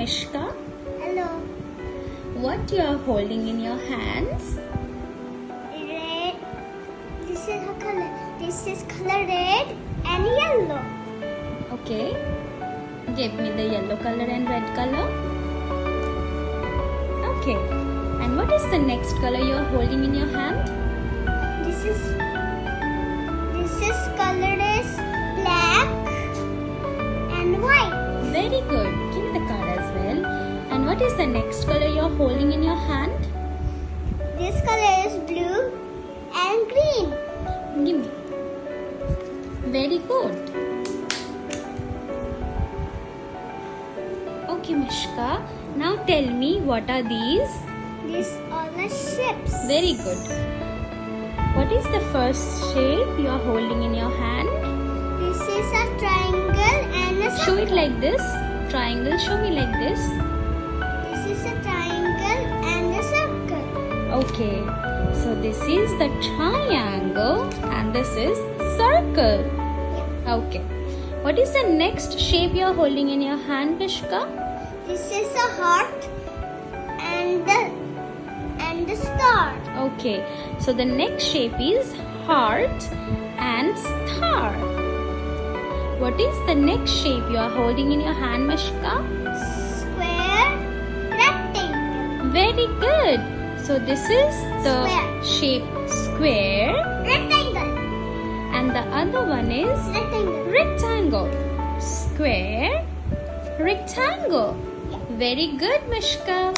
Mishka. Hello. What you are holding in your hands? Red. This is a color. This is color red and yellow. Okay. Give me the yellow color and red color. Okay. And what is the next color you are holding in your hand? This is color is black and white. Very good. Give me the card as well. And what is the next color you are holding in your hand? This color is blue and green. Give me. Very good. Okay, Mishka. Now tell me, what are these? These are the ships. Very good. What is the first shape you are holding in your hand? This is a triangle and a circle. Show it like this. Triangle, show me like this. This is a triangle and a circle. Okay. So this is the triangle and this is circle. Okay. What is the next shape you are holding in your hand, Mishka? This is a heart and the star. Okay. So the next shape is heart and star. What is the next shape you are holding in your hand, Mishka? Square, rectangle. Very good. So this is the Square. shape square Rectangle. and the other one is Rectangle. rectangle. Square, rectangle. Very good, Mishka.